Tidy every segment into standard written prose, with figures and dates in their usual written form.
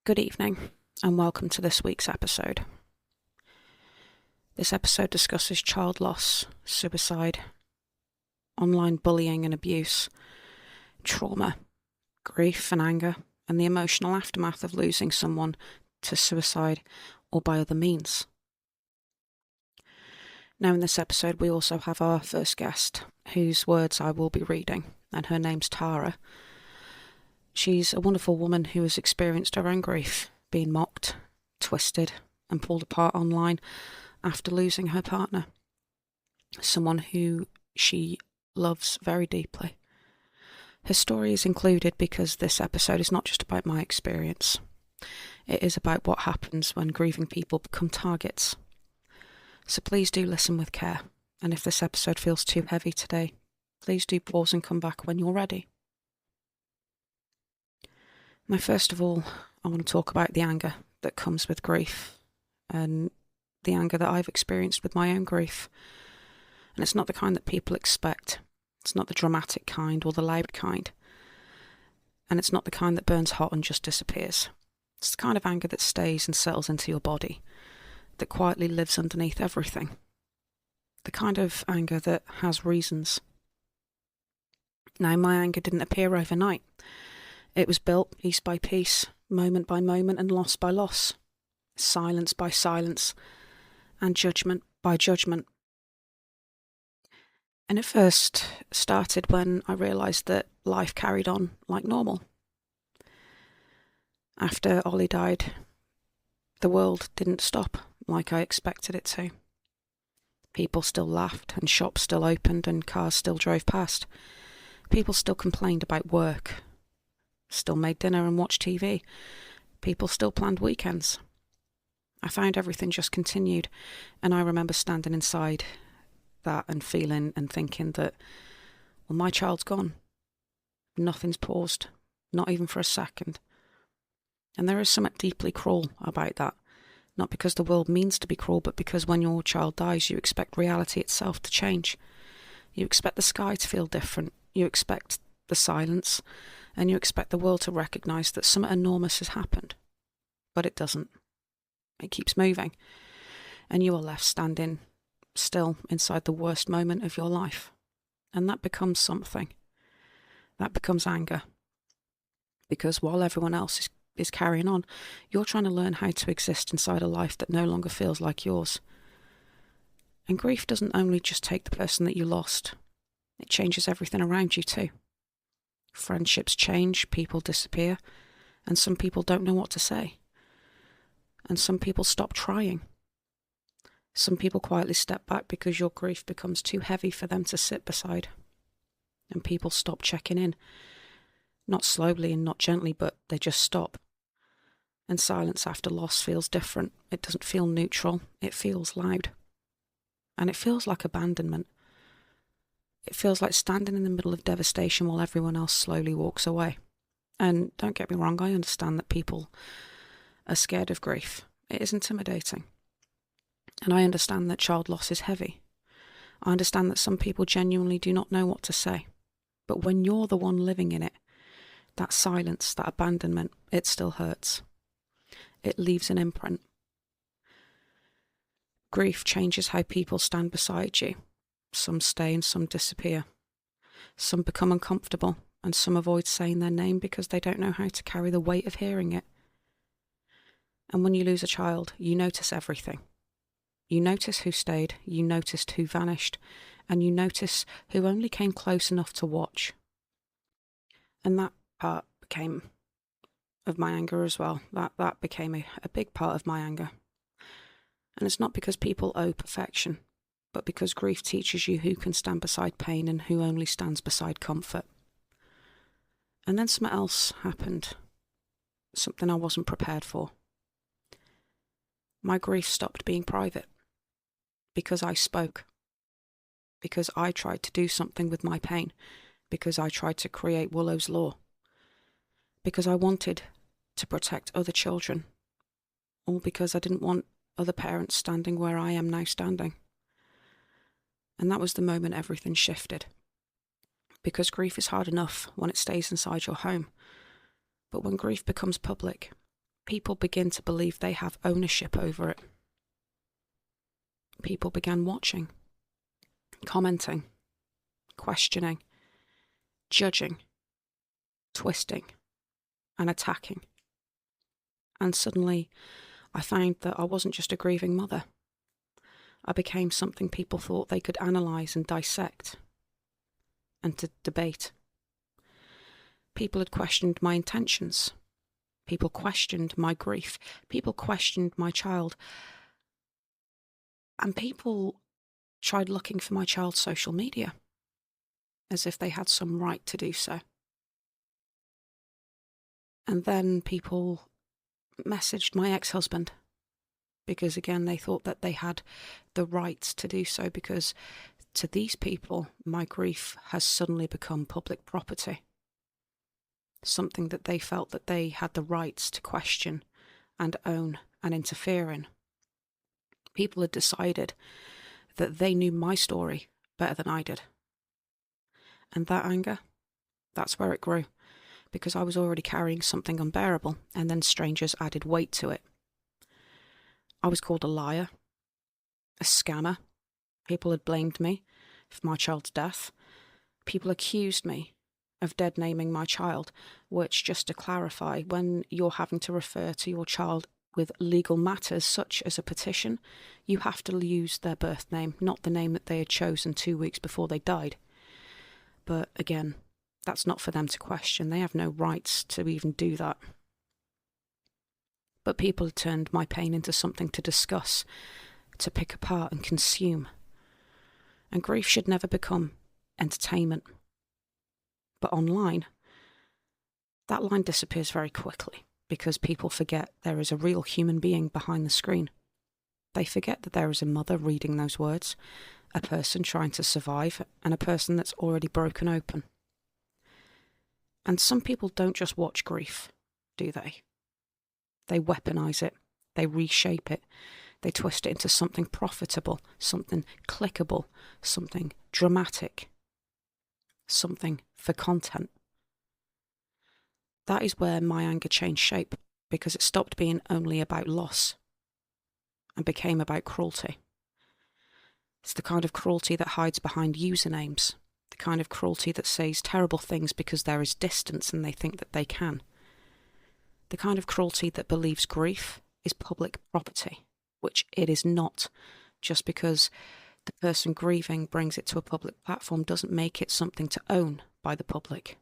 Good evening, and welcome to this week's episode. This episode discusses child loss, suicide, online bullying and abuse, trauma, grief and anger, and the emotional aftermath of losing someone to suicide or by other means. Now, in this episode, we also have our first guest, whose words I will be reading, and her name's Tara. She's a wonderful woman who has experienced her own grief, being mocked, twisted, and pulled apart online after losing her partner, someone who she loves very deeply. Her story is included because this episode is not just about my experience. It is about what happens when grieving people become targets. So please do listen with care, and if this episode feels too heavy today, please do pause and come back when you're ready. Now, first of all, I want to talk about the anger that comes with grief and the anger that I've experienced with my own grief. And it's not the kind that people expect. It's not the dramatic kind or the loud kind. And it's not the kind that burns hot and just disappears. It's the kind of anger that stays and settles into your body, that quietly lives underneath everything. The kind of anger that has reasons. Now, my anger didn't appear overnight. It was built piece by piece, moment by moment, and loss by loss, silence by silence, and judgment by judgment. And it first started when I realised that life carried on like normal. After Ollie died, the world didn't stop like I expected it to. People still laughed, and shops still opened, and cars still drove past. People still complained about work, still made dinner and watched TV. People still planned weekends. I found everything just continued, and I remember standing inside that and feeling and thinking that, well, my child's gone. Nothing's paused, not even for a second. And there is something deeply cruel about that. Not because the world means to be cruel, but because when your child dies, you expect reality itself to change. You expect the sky to feel different. You expect the silence, and you expect the world to recognise that something enormous has happened. But it doesn't. It keeps moving, and you are left standing still inside the worst moment of your life. And that becomes something. That becomes anger. Because while everyone else is carrying on, you're trying to learn how to exist inside a life that no longer feels like yours. And grief doesn't only just take the person that you lost. It changes everything around you too. Friendships change, people disappear, and some people don't know what to say. And some people stop trying. Some people quietly step back because your grief becomes too heavy for them to sit beside. And people stop checking in. Not slowly and not gently, but they just stop. And silence after loss feels different. It doesn't feel neutral. It feels loud. And it feels like abandonment. It feels like standing in the middle of devastation while everyone else slowly walks away. And don't get me wrong, I understand that people are scared of grief. It is intimidating. And I understand that child loss is heavy. I understand that some people genuinely do not know what to say. But when you're the one living in it, that silence, that abandonment, it still hurts. It leaves an imprint. Grief changes how people stand beside you. Some stay and some disappear. Some become uncomfortable, and some avoid saying their name because they don't know how to carry the weight of hearing it. And when you lose a child, you notice everything. You notice who stayed, you noticed who vanished, and you notice who only came close enough to watch. And that part became of my anger as well. That became a big part of my anger. And it's not because people owe perfection, but because grief teaches you who can stand beside pain and who only stands beside comfort. And then something else happened, something I wasn't prepared for. My grief stopped being private, because I spoke, because I tried to do something with my pain, because I tried to create Willow's Law, because I wanted to protect other children, or because I didn't want other parents standing where I am now standing. And that was the moment everything shifted. Because grief is hard enough when it stays inside your home. But when grief becomes public, people begin to believe they have ownership over it. People began watching, commenting, questioning, judging, twisting, and attacking. And suddenly, I found that I wasn't just a grieving mother. I became something people thought they could analyse and dissect and to debate. People had questioned my intentions. People questioned my grief. People questioned my child. And people tried looking for my child's social media, as if they had some right to do so. And then people messaged my ex-husband, because again, they thought that they had the right to do so, because to these people, my grief has suddenly become public property. Something that they felt that they had the rights to question and own and interfere in. People had decided that they knew my story better than I did. And that anger, that's where it grew, because I was already carrying something unbearable, and then strangers added weight to it. I was called a liar, a scammer. People had blamed me for my child's death. People accused me of dead naming my child, which, just to clarify, when you're having to refer to your child with legal matters such as a petition, you have to use their birth name, not the name that they had chosen 2 weeks before they died. But again, that's not for them to question. They have no rights to even do that. But people had turned my pain into something to discuss, to pick apart and consume. And grief should never become entertainment. But online, that line disappears very quickly, because people forget there is a real human being behind the screen. They forget that there is a mother reading those words, a person trying to survive, and a person that's already broken open. And some people don't just watch grief, do they? They weaponize it, they reshape it, they twist it into something profitable, something clickable, something dramatic, something for content. That is where my anger changed shape, because it stopped being only about loss and became about cruelty. It's the kind of cruelty that hides behind usernames, the kind of cruelty that says terrible things because there is distance and they think that they can. The kind of cruelty that believes grief is public property, which it is not. Just because the person grieving brings it to a public platform doesn't make it something to own by the public.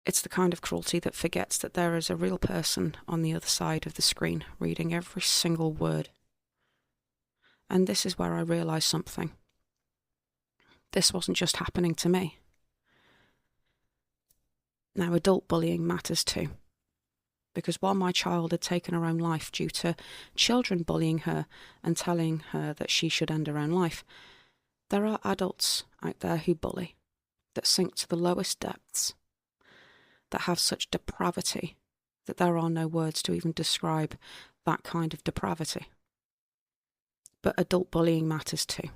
It's the kind of cruelty that forgets that there is a real person on the other side of the screen reading every single word. And this is where I realised something. This wasn't just happening to me. Now, adult bullying matters too. Because while my child had taken her own life due to children bullying her and telling her that she should end her own life, there are adults out there who bully, that sink to the lowest depths, that have such depravity that there are no words to even describe that kind of depravity. But adult bullying matters too.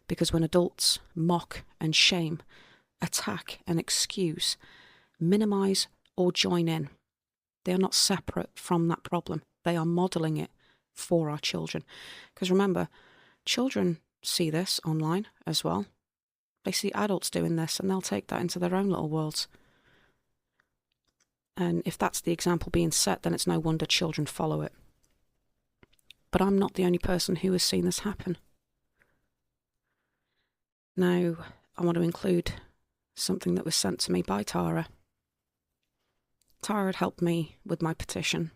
Because when adults mock and shame, attack and excuse, minimise or join in, they are not separate from that problem. They are modelling it for our children. Because remember, children see this online as well. They see adults doing this and they'll take that into their own little worlds. And if that's the example being set, then it's no wonder children follow it. But I'm not the only person who has seen this happen. Now, I want to include something that was sent to me by Tara. Tara had helped me with my petition,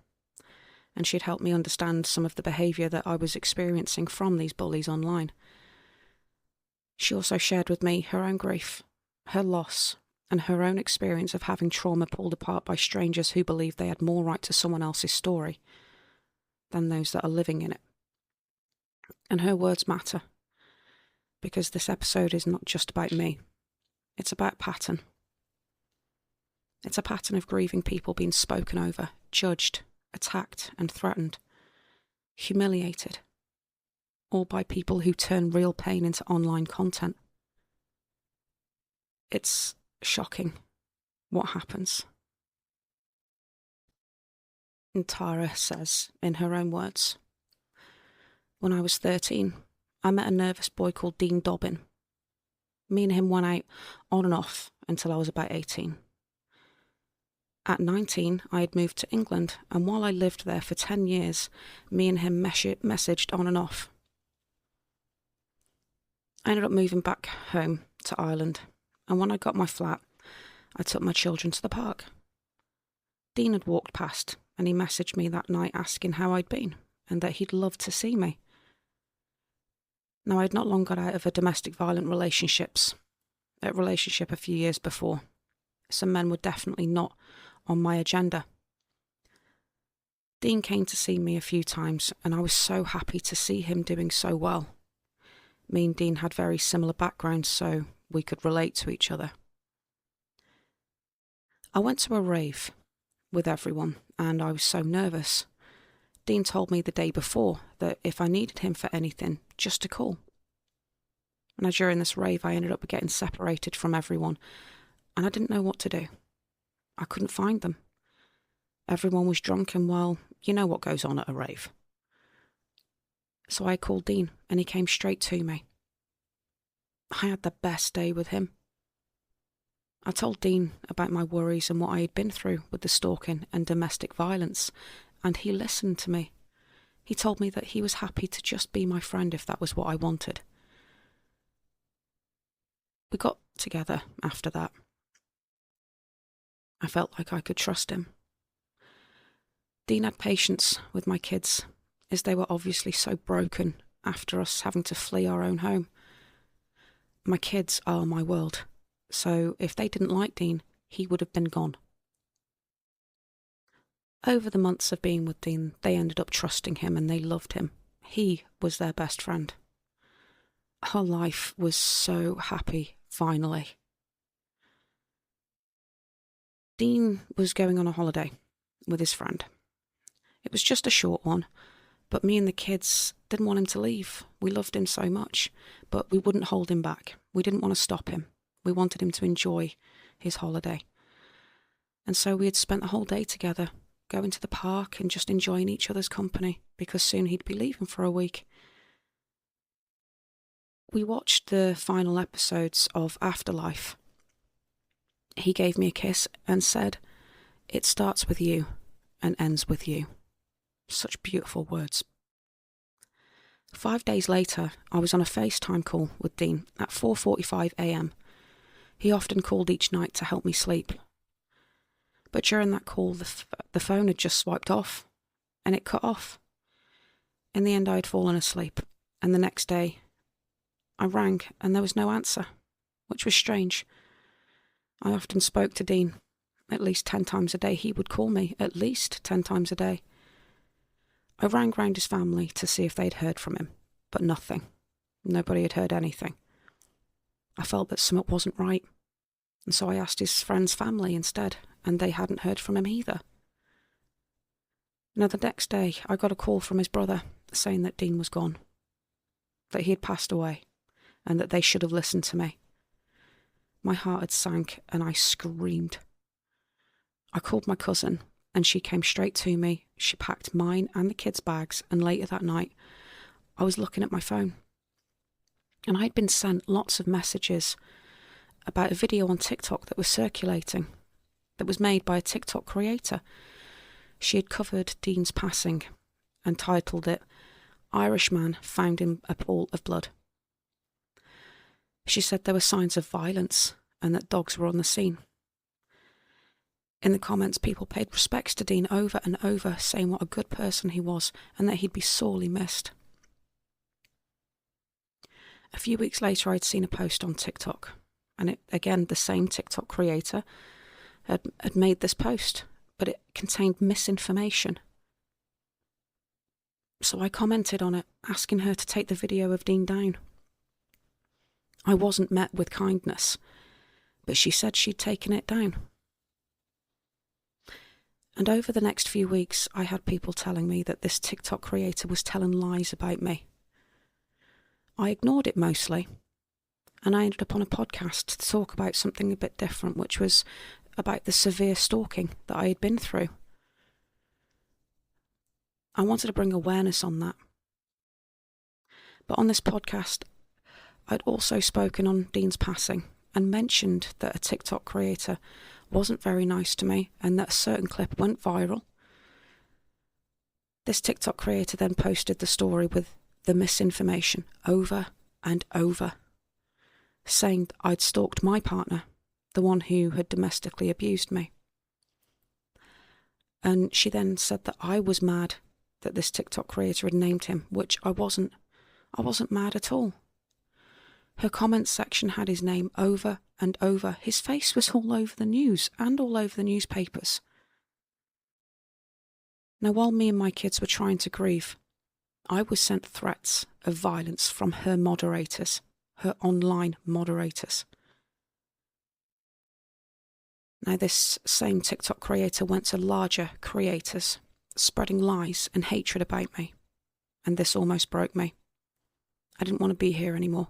and she'd helped me understand some of the behaviour that I was experiencing from these bullies online. She also shared with me her own grief, her loss, and her own experience of having trauma pulled apart by strangers who believed they had more right to someone else's story than those that are living in it. And her words matter, because this episode is not just about me. It's about pattern. It's a pattern of grieving people being spoken over, judged, attacked and threatened, humiliated, all by people who turn real pain into online content. It's shocking what happens And Tara says, in her own words, "When I was 13, I met a nervous boy called Dean Dobbin. Me and him went out on and off until I was about 18. At 19, I had moved to England, and while I lived there for 10 years, me and him messaged on and off. I ended up moving back home to Ireland, and when I got my flat, I took my children to the park. Dean had walked past, and he messaged me that night asking how I'd been, and that he'd love to see me. Now, I had not long got out of a domestic violent relationship a few years before. Some men were definitely not on my agenda. Dean came to see me a few times, and I was so happy to see him doing so well. Me and Dean had very similar backgrounds, so we could relate to each other. I went to a rave with everyone, and I was so nervous. Dean told me the day before that if I needed him for anything, just to call. Now, during this rave, I ended up getting separated from everyone, and I didn't know what to do. I couldn't find them. Everyone was drunk, and well, you know what goes on at a rave. So I called Dean, and he came straight to me. I had the best day with him. I told Dean about my worries and what I had been through with the stalking and domestic violence, and he listened to me. He told me that he was happy to just be my friend if that was what I wanted. We got together after that. I felt like I could trust him. Dean had patience with my kids, as they were obviously so broken after us having to flee our own home. My kids are my world, so if they didn't like Dean, he would have been gone. Over the months of being with Dean, they ended up trusting him and they loved him. He was their best friend. Our life was so happy, finally. Dean was going on a holiday with his friend. It was just a short one, but me and the kids didn't want him to leave. We loved him so much, but we wouldn't hold him back. We didn't want to stop him. We wanted him to enjoy his holiday. And so we had spent the whole day together, going to the park and just enjoying each other's company, because soon he'd be leaving for a week. We watched the final episodes of Afterlife. He gave me a kiss and said, "It starts with you and ends with you." Such beautiful words. 5 days later, I was on a FaceTime call with Dean at 4:45 a.m. He often called each night to help me sleep. But during that call, the phone had just swiped off, and it cut off. In the end, I had fallen asleep, and the next day, I rang, and there was no answer, which was strange. I often spoke to Dean. At least 10 times a day he would call me, at least 10 times a day. I rang round his family to see if they'd heard from him, but nothing. Nobody had heard anything. I felt that something wasn't right, and so I asked his friend's family instead, and they hadn't heard from him either. Now, the next day, I got a call from his brother saying that Dean was gone, that he had passed away, and that they should have listened to me. My heart had sank, and I screamed. I called my cousin, and she came straight to me. She packed mine and the kids' bags, and later that night, I was looking at my phone. And I'd been sent lots of messages about a video on TikTok that was circulating, that was made by a TikTok creator. She had covered Dean's passing and titled it, "Irishman Found in a Pool of Blood." She said there were signs of violence and that dogs were on the scene. In the comments, people paid respects to Dean over and over, saying what a good person he was and that he'd be sorely missed. A few weeks later, I'd seen a post on TikTok, and again, the same TikTok creator had made this post, but it contained misinformation. So I commented on it, asking her to take the video of Dean down. I wasn't met with kindness, but she said she'd taken it down. And over the next few weeks, I had people telling me that this TikTok creator was telling lies about me. I ignored it mostly, and I ended up on a podcast to talk about something a bit different, which was about the severe stalking that I had been through. I wanted to bring awareness on that. But on this podcast, I'd also spoken on Dean's passing and mentioned that a TikTok creator wasn't very nice to me and that a certain clip went viral. This TikTok creator then posted the story with the misinformation over and over, saying that I'd stalked my partner, the one who had domestically abused me. And she then said that I was mad that this TikTok creator had named him, which I wasn't. I wasn't mad at all. Her comments section had his name over and over. His face was all over the news and all over the newspapers. Now, while me and my kids were trying to grieve, I was sent threats of violence from her moderators, her online moderators. Now, this same TikTok creator went to larger creators, spreading lies and hatred about me, and this almost broke me. I didn't want to be here anymore.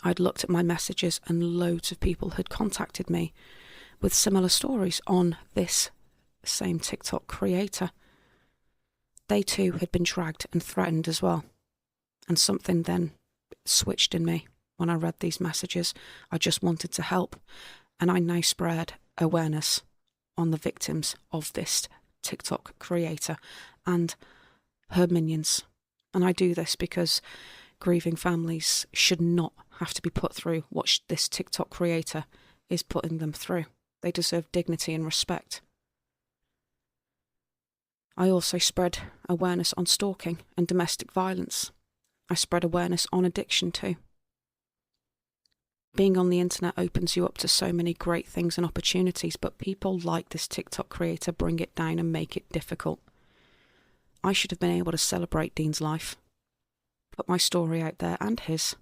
I'd looked at my messages and loads of people had contacted me with similar stories on this same TikTok creator. They too had been dragged and threatened as well. And something then switched in me when I read these messages. I just wanted to help. And I now spread awareness on the victims of this TikTok creator and her minions. And I do this because grieving families should not have to be put through what this TikTok creator is putting them through. They deserve dignity and respect. I also spread awareness on stalking and domestic violence. I spread awareness on addiction too. Being on the internet opens you up to so many great things and opportunities, but people like this TikTok creator bring it down and make it difficult. I should have been able to celebrate Dean's life, put my story out there and his.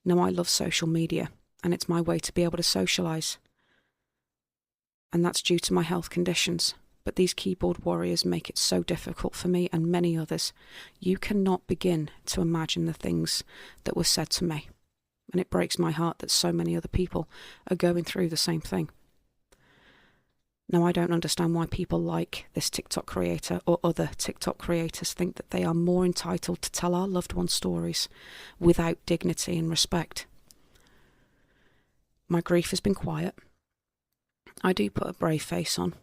Now I love social media, and it's my way to be able to socialise. And that's due to my health conditions. But these keyboard warriors make it so difficult for me and many others. You cannot begin to imagine the things that were said to me. And it breaks my heart that so many other people are going through the same thing. Now, I don't understand why people like this TikTok creator or other TikTok creators think that they are more entitled to tell our loved ones' stories without dignity and respect. My grief has been quiet. I do put a brave face on.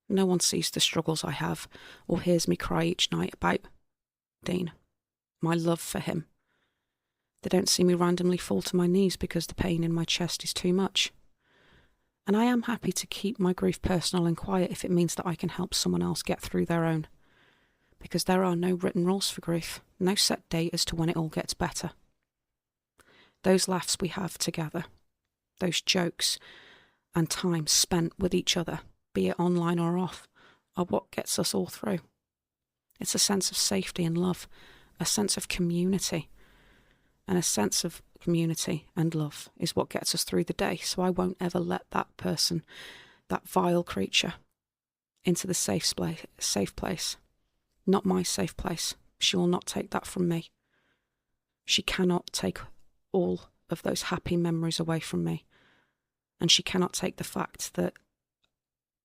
No one sees the struggles I have or hears me cry each night about Dean, my love for him. They don't see me randomly fall to my knees because the pain in my chest is too much. And I am happy to keep my grief personal and quiet if it means that I can help someone else get through their own. Because there are no written rules for grief, no set date as to when it all gets better. Those laughs we have together, those jokes and time spent with each other, be it online or off, are what gets us all through. It's a sense of safety and love, a sense of community. And a sense of community and love is what gets us through the day. So I won't ever let that person, that vile creature, into the safe place. Not my safe place. She will not take that from me. She cannot take all of those happy memories away from me. And she cannot take the fact that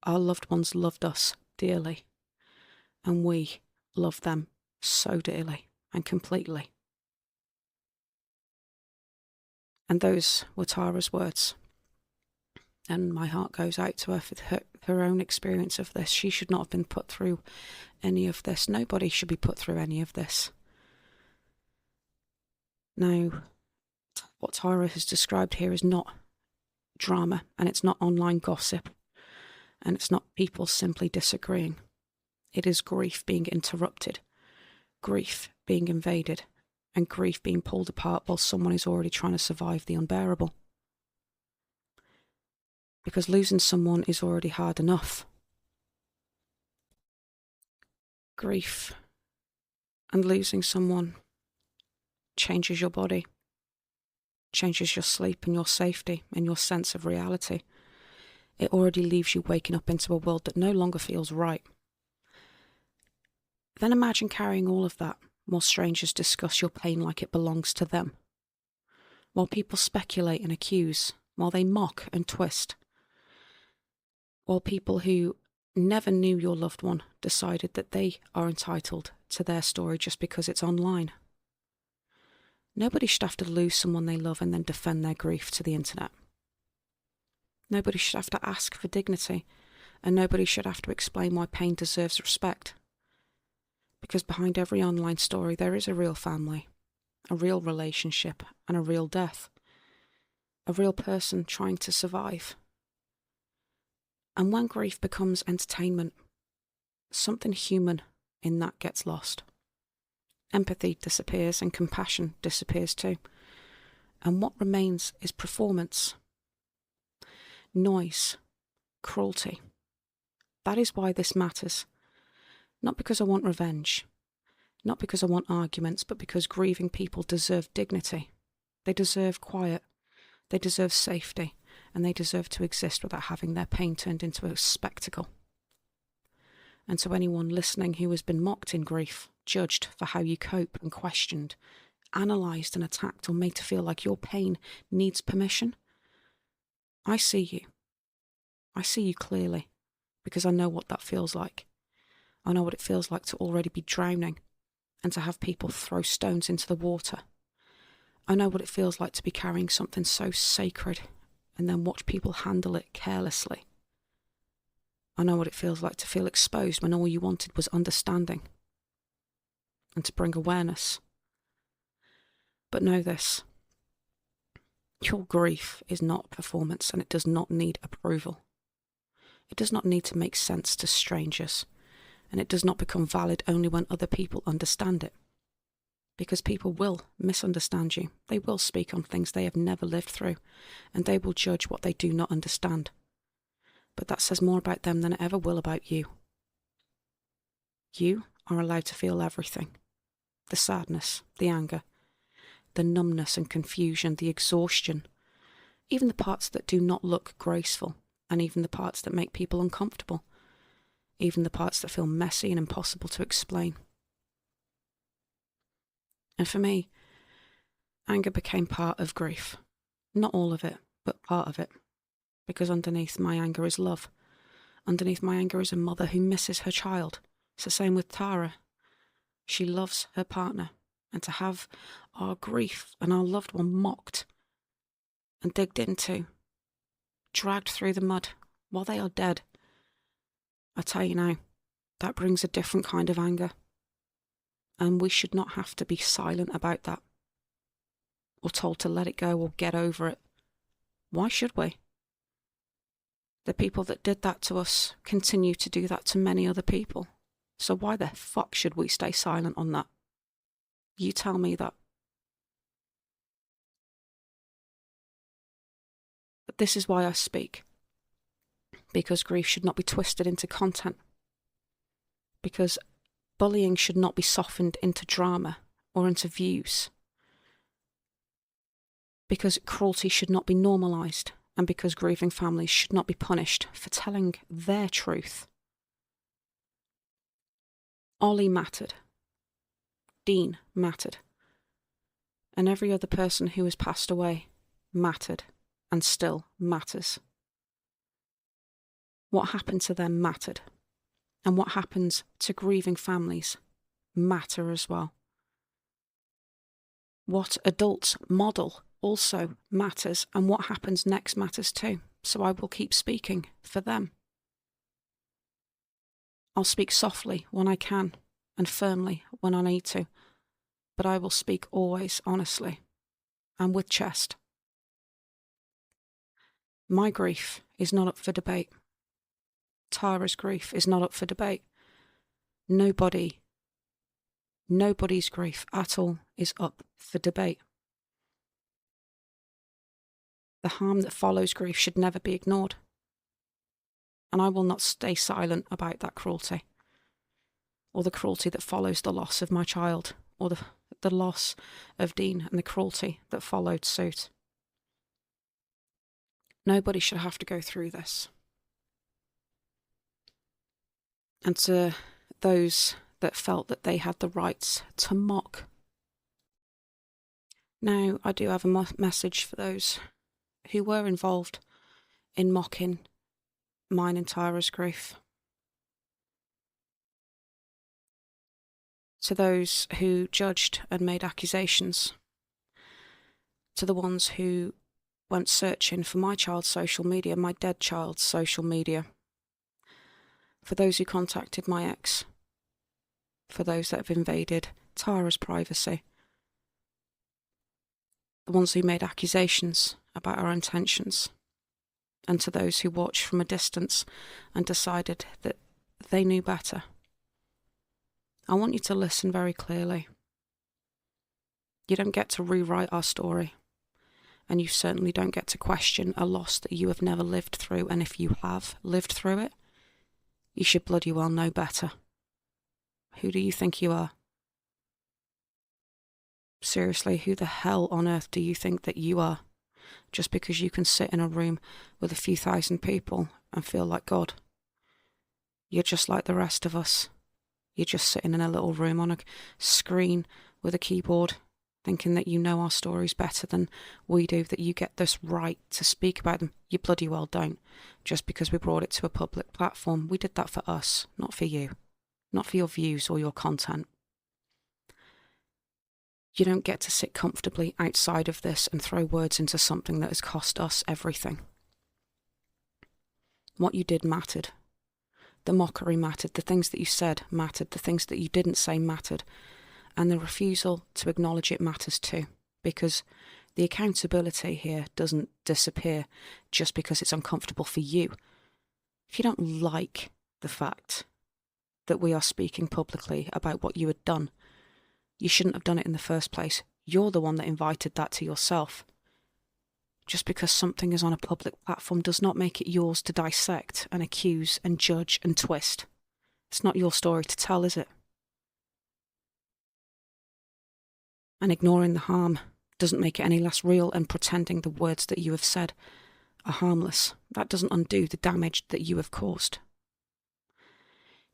our loved ones loved us dearly. And we love them so dearly and completely. And those were Tara's words. And my heart goes out to her for her own experience of this. She should not have been put through any of this. Nobody should be put through any of this. Now, what Tara has described here is not drama, and it's not online gossip, and it's not people simply disagreeing. It is grief being interrupted, grief being invaded, and grief being pulled apart while someone is already trying to survive the unbearable. Because losing someone is already hard enough. Grief and losing someone changes your body, changes your sleep and your safety and your sense of reality. It already leaves you waking up into a world that no longer feels right. Then imagine carrying all of that while strangers discuss your pain like it belongs to them, while people speculate and accuse, while they mock and twist, while people who never knew your loved one decided that they are entitled to their story just because it's online. Nobody should have to lose someone they love and then defend their grief to the internet. Nobody should have to ask for dignity, and nobody should have to explain why pain deserves respect. Because behind every online story there is a real family, a real relationship, and a real death. A real person trying to survive. And when grief becomes entertainment, something human in that gets lost. Empathy disappears and compassion disappears too. And what remains is performance, noise, cruelty. That is why this matters. Not because I want revenge, not because I want arguments, but because grieving people deserve dignity. They deserve quiet, they deserve safety, and they deserve to exist without having their pain turned into a spectacle. And to anyone listening who has been mocked in grief, judged for how you cope and questioned, analysed and attacked or made to feel like your pain needs permission, I see you. I see you clearly, because I know what that feels like. I know what it feels like to already be drowning and to have people throw stones into the water. I know what it feels like to be carrying something so sacred and then watch people handle it carelessly. I know what it feels like to feel exposed when all you wanted was understanding and to bring awareness. But know this, your grief is not performance and it does not need approval. It does not need to make sense to strangers, and it does not become valid only when other people understand it. Because people will misunderstand you. They will speak on things they have never lived through, and they will judge what they do not understand. But that says more about them than it ever will about you. You are allowed to feel everything. The sadness, the anger, the numbness and confusion, the exhaustion, even the parts that do not look graceful, and even the parts that make people uncomfortable, even the parts that feel messy and impossible to explain. And for me, anger became part of grief. Not all of it, but part of it. Because underneath my anger is love. Underneath my anger is a mother who misses her child. It's the same with Tara. She loves her partner. And to have our grief and our loved one mocked and digged into, dragged through the mud while they are dead, I tell you now, that brings a different kind of anger. And we should not have to be silent about that, or told to let it go or get over it. Why should we? The people that did that to us continue to do that to many other people. So why the fuck should we stay silent on that? You tell me that. But this is why I speak. Because grief should not be twisted into content. Because bullying should not be softened into drama or into views. Because cruelty should not be normalised, and because grieving families should not be punished for telling their truth. Ollie mattered. Dean mattered. And every other person who has passed away mattered and still matters. What happened to them mattered. And what happens to grieving families matter as well. What adults model also matters, and what happens next matters too. So I will keep speaking for them. I'll speak softly when I can and firmly when I need to, but I will speak always honestly and with chest. My grief is not up for debate. Tara's grief is not up for debate. Nobody's grief at all is up for debate. The harm that follows grief should never be ignored. And I will not stay silent about that cruelty, or the cruelty that follows the loss of my child, or the loss of Dean and the cruelty that followed suit. Nobody should have to go through this. And to those that felt that they had the rights to mock. Now, I do have a message for those who were involved in mocking mine and Tara's grief. To those who judged and made accusations. To the ones who went searching for my child's social media, my dead child's social media. For those who contacted my ex. For those that have invaded Tara's privacy. The ones who made accusations about our intentions. And to those who watched from a distance and decided that they knew better. I want you to listen very clearly. You don't get to rewrite our story. And you certainly don't get to question a loss that you have never lived through. And if you have lived through it, you should bloody well know better. Who do you think you are? Seriously, who the hell on earth do you think that you are? Just because you can sit in a room with a few thousand people and feel like God. You're just like the rest of us. You're just sitting in a little room on a screen with a keyboard, thinking that you know our stories better than we do, that you get this right to speak about them. You bloody well don't. Just because we brought it to a public platform. We did that for us, not for you. Not for your views or your content. You don't get to sit comfortably outside of this and throw words into something that has cost us everything. What you did mattered. The mockery mattered. The things that you said mattered. The things that you didn't say mattered. And the refusal to acknowledge it matters too. Because the accountability here doesn't disappear just because it's uncomfortable for you. If you don't like the fact that we are speaking publicly about what you had done, you shouldn't have done it in the first place. You're the one that invited that to yourself. Just because something is on a public platform does not make it yours to dissect and accuse and judge and twist. It's not your story to tell, is it? And ignoring the harm doesn't make it any less real, and pretending the words that you have said are harmless. That doesn't undo the damage that you have caused.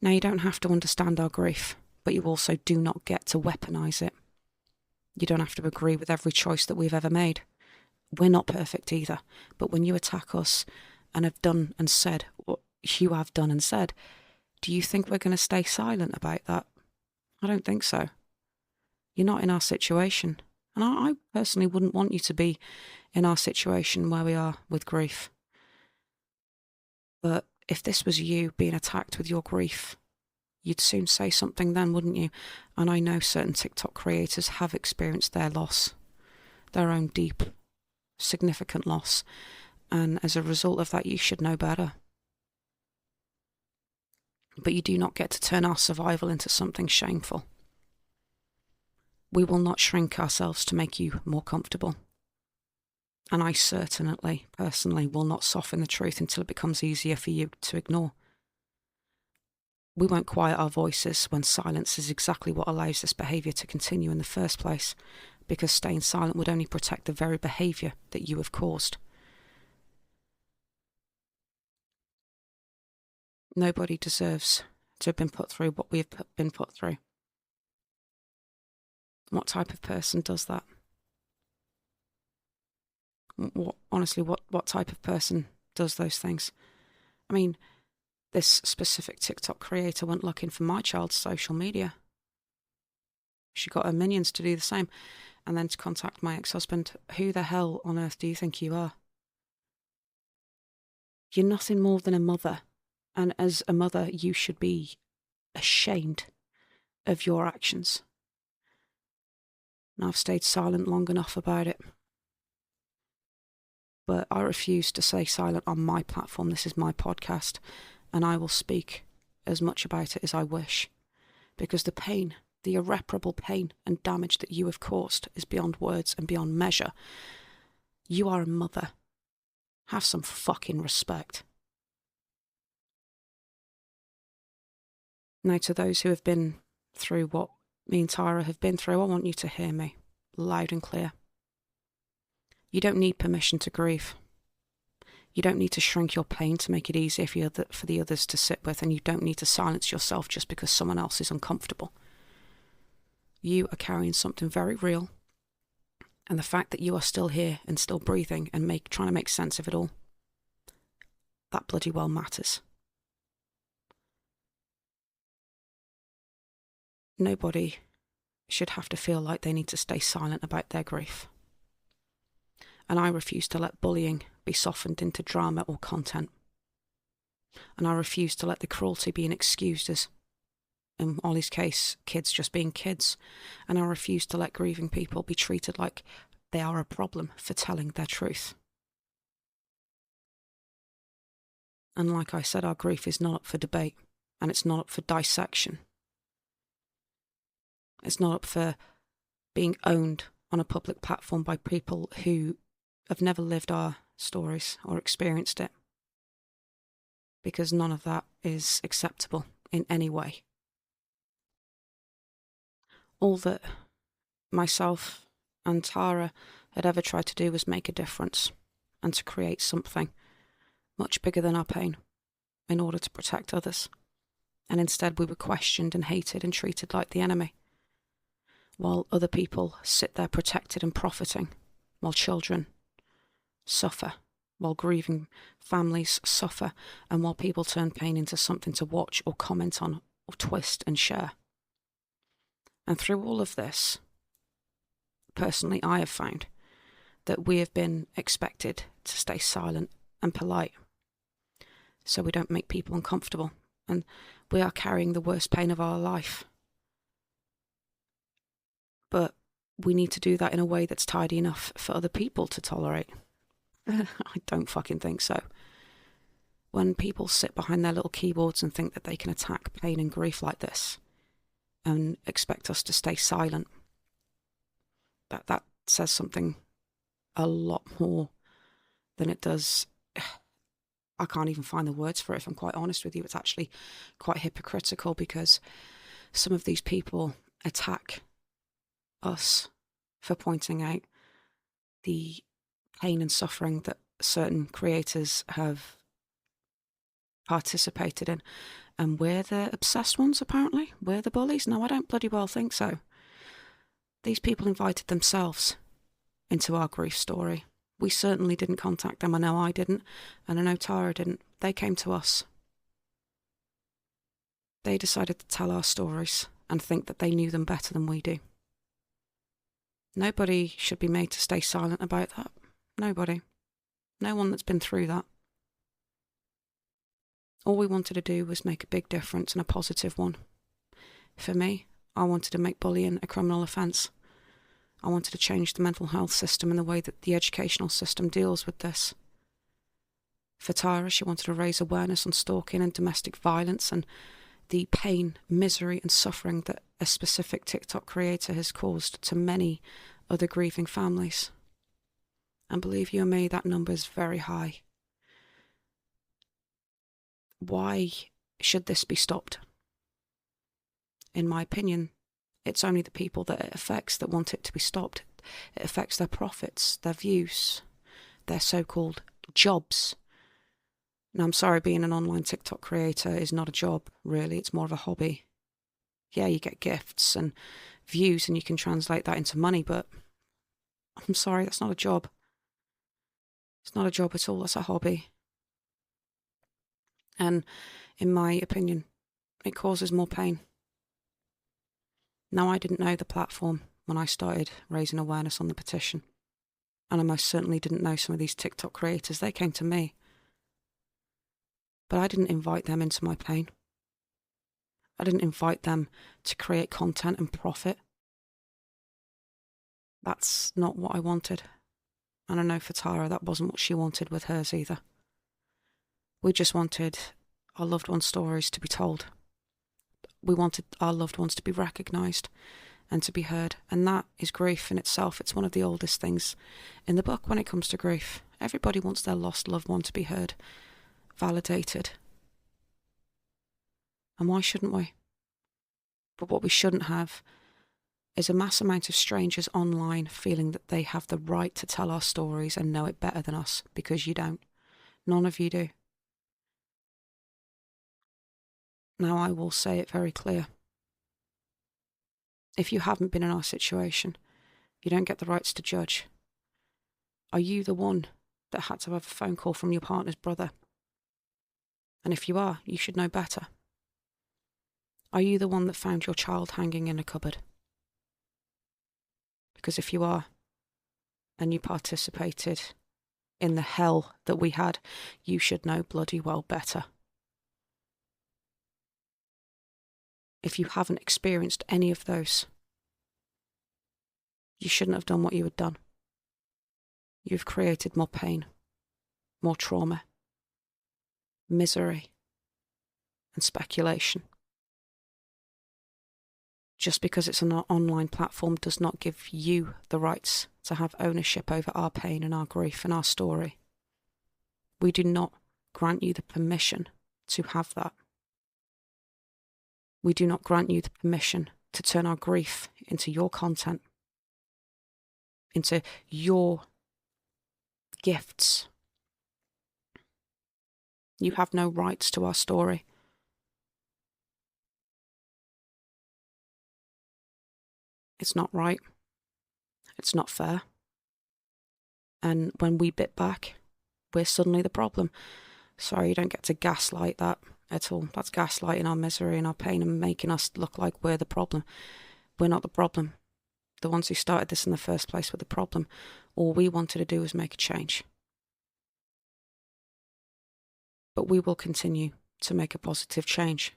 Now, you don't have to understand our grief, but you also do not get to weaponize it. You don't have to agree with every choice that we've ever made. We're not perfect either, but when you attack us and have done and said what you have done and said, do you think we're going to stay silent about that? I don't think so. You're not in our situation. And I personally wouldn't want you to be in our situation where we are with grief. But if this was you being attacked with your grief, you'd soon say something then, wouldn't you? And I know certain TikTok creators have experienced their loss, their own deep, significant loss. And as a result of that, you should know better. But you do not get to turn our survival into something shameful. We will not shrink ourselves to make you more comfortable. And I certainly, personally, will not soften the truth until it becomes easier for you to ignore. We won't quiet our voices when silence is exactly what allows this behaviour to continue in the first place, because staying silent would only protect the very behaviour that you have caused. Nobody deserves to have been put through what we have been put through. What type of person does that? Honestly, what type of person does those things? I mean, this specific TikTok creator went looking for my child's social media. She got her minions to do the same, and then to contact my ex-husband. Who the hell on earth do you think you are? You're nothing more than a mother, and as a mother, you should be ashamed of your actions. And I've stayed silent long enough about it. But I refuse to stay silent on my platform. This is my podcast, and I will speak as much about it as I wish. Because the pain, the irreparable pain and damage that you have caused is beyond words and beyond measure. You are a mother. Have some fucking respect. Now, to those who have been through what me and Tara have been through, I want you to hear me loud and clear. You don't need permission to grieve. You don't need to shrink your pain to make it easier for the others to sit with, and you don't need to silence yourself just because someone else is uncomfortable. You are carrying something very real, and the fact that you are still here and still breathing and trying to make sense of it all, that bloody well matters. nobody should have to feel like they need to stay silent about their grief. And I refuse to let bullying be softened into drama or content. And I refuse to let the cruelty be excused as, in Ollie's case, kids just being kids. And I refuse to let grieving people be treated like they are a problem for telling their truth. And like I said, our grief is not up for debate, and it's not up for dissection. It's not up for being owned on a public platform by people who have never lived our stories or experienced it. Because none of that is acceptable in any way. All that myself and Tara had ever tried to do was make a difference and to create something much bigger than our pain in order to protect others. And instead we were questioned and hated and treated like the enemy, while other people sit there protected and profiting, while children suffer, while grieving families suffer, and while people turn pain into something to watch or comment on or twist and share. And through all of this, personally, I have found that we have been expected to stay silent and polite so we don't make people uncomfortable, and we are carrying the worst pain of our life. But we need to do that in a way that's tidy enough for other people to tolerate. I don't fucking think so. When people sit behind their little keyboards and think that they can attack pain and grief like this and expect us to stay silent, that says something a lot more than it does. I can't even find the words for it, if I'm quite honest with you. It's actually quite hypocritical, because some of these people attack us for pointing out the pain and suffering that certain creators have participated in. And we're the obsessed ones, apparently. We're the bullies. No, I don't bloody well think so. These people invited themselves into our grief story. We certainly didn't contact them. I know I didn't, and I know Tara didn't. They came to us. They decided to tell our stories and think that they knew them better than we do. Nobody should be made to stay silent about that. Nobody. No one that's been through that. All we wanted to do was make a big difference, and a positive one. For me, I wanted to make bullying a criminal offence. I wanted to change the mental health system and the way that the educational system deals with this. For Tara, she wanted to raise awareness on stalking and domestic violence and the pain, misery and suffering that a specific TikTok creator has caused to many other grieving families. And believe you me, that number is very high. Why should this be stopped? In my opinion, it's only the people that it affects that want it to be stopped. It affects their profits, their views, their so-called jobs. Now, I'm sorry, being an online TikTok creator is not a job, really. It's more of a hobby. Yeah, you get gifts and views and you can translate that into money, but I'm sorry, that's not a job. It's not a job at all, that's a hobby. And in my opinion, it causes more pain. Now, I didn't know the platform when I started raising awareness on the petition. And I most certainly didn't know some of these TikTok creators. They came to me. But I didn't invite them into my pain. I didn't invite them to create content and profit. That's not what I wanted. And I know for Tara, that wasn't what she wanted with hers either. We just wanted our loved ones' stories to be told. We wanted our loved ones to be recognised and to be heard. And that is grief in itself. It's one of the oldest things in the book when it comes to grief. Everybody wants their lost loved one to be heard, validated. And why shouldn't we? But what we shouldn't have is a mass amount of strangers online feeling that they have the right to tell our stories and know it better than us, because you don't. None of you do. Now, I will say it very clear. If you haven't been in our situation, you don't get the rights to judge. Are you the one that had to have a phone call from your partner's brother? And if you are, you should know better. Are you the one that found your child hanging in a cupboard? Because if you are, and you participated in the hell that we had, you should know bloody well better. If you haven't experienced any of those, you shouldn't have done what you had done. You've created more pain, more trauma, misery, and speculation. Just because it's an online platform does not give you the rights to have ownership over our pain and our grief and our story. We do not grant you the permission to have that. We do not grant you the permission to turn our grief into your content, into your gifts. You have no rights to our story. It's not right. It's not fair. And when we bit back, we're suddenly the problem. Sorry, you don't get to gaslight that at all. That's gaslighting our misery and our pain and making us look like we're the problem. We're not the problem. The ones who started this in the first place were the problem. All we wanted to do was make a change. But we will continue to make a positive change.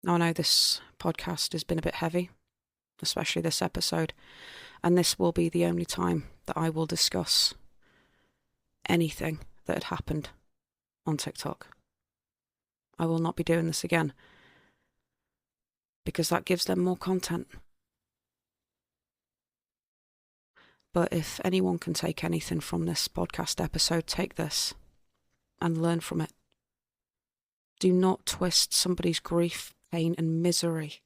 Now, I know this podcast has been a bit heavy, especially this episode, and this will be the only time that I will discuss anything that had happened on TikTok. I will not be doing this again, because that gives them more content. But if anyone can take anything from this podcast episode, take this and learn from it. Do not twist somebody's grief, pain and misery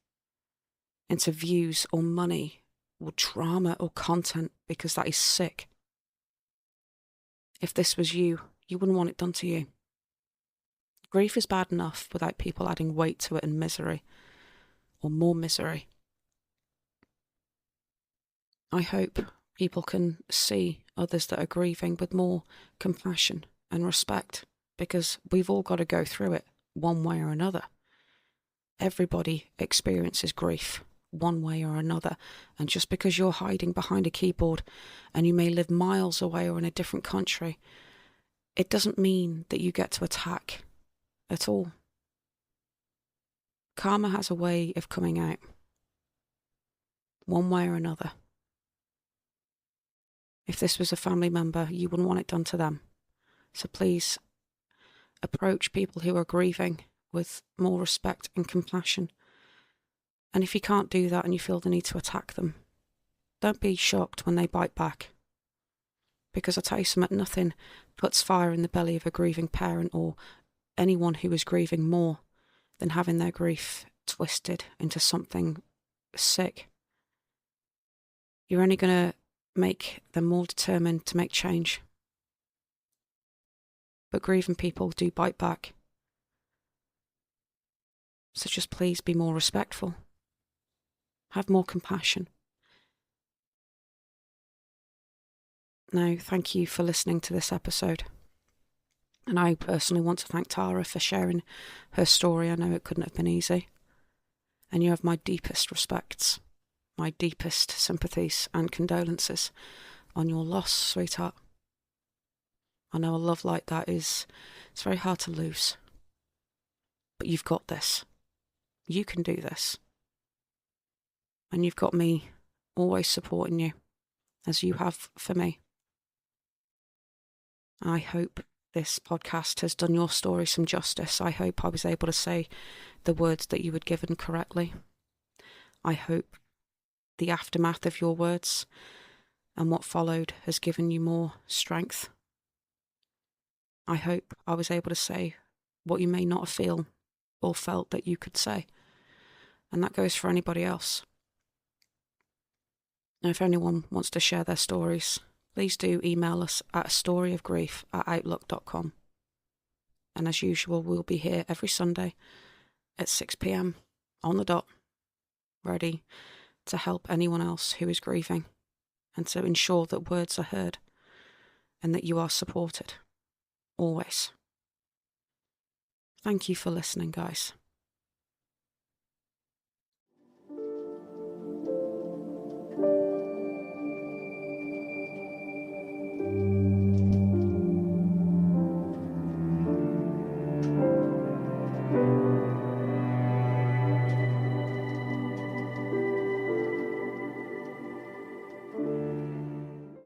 into views or money or drama or content, because that is sick. If this was you, you wouldn't want it done to you. Grief is bad enough without people adding weight to it and misery, or more misery. I hope people can see others that are grieving with more compassion and respect, because we've all got to go through it one way or another. Everybody experiences grief one way or another, and just because you're hiding behind a keyboard and you may live miles away or in a different country, it doesn't mean that you get to attack at all. Karma has a way of coming out, one way or another. If this was a family member, you wouldn't want it done to them. So please approach people who are grieving with more respect and compassion. And if you can't do that and you feel the need to attack them, don't be shocked when they bite back. Because I tell you something, nothing puts fire in the belly of a grieving parent or anyone who is grieving more than having their grief twisted into something sick. You're only going to make them more determined to make change. But grieving people do bite back. So just please be more respectful. Have more compassion. Now, thank you for listening to this episode. And I personally want to thank Tara for sharing her story. I know it couldn't have been easy. And you have my deepest respects, my deepest sympathies and condolences on your loss, sweetheart. I know a love like that it's very hard to lose. But you've got this. You can do this. And you've got me always supporting you, as you have for me. I hope this podcast has done your story some justice. I hope I was able to say the words that you had given correctly. I hope the aftermath of your words and what followed has given you more strength. I hope I was able to say what you may not have feel or felt that you could say. And that goes for anybody else. Now, if anyone wants to share their stories, please do email us at storyofgrief@outlook.com. And as usual, we'll be here every Sunday at 6 p.m. on the dot, ready to help anyone else who is grieving and to ensure that words are heard and that you are supported, always. Thank you for listening, guys.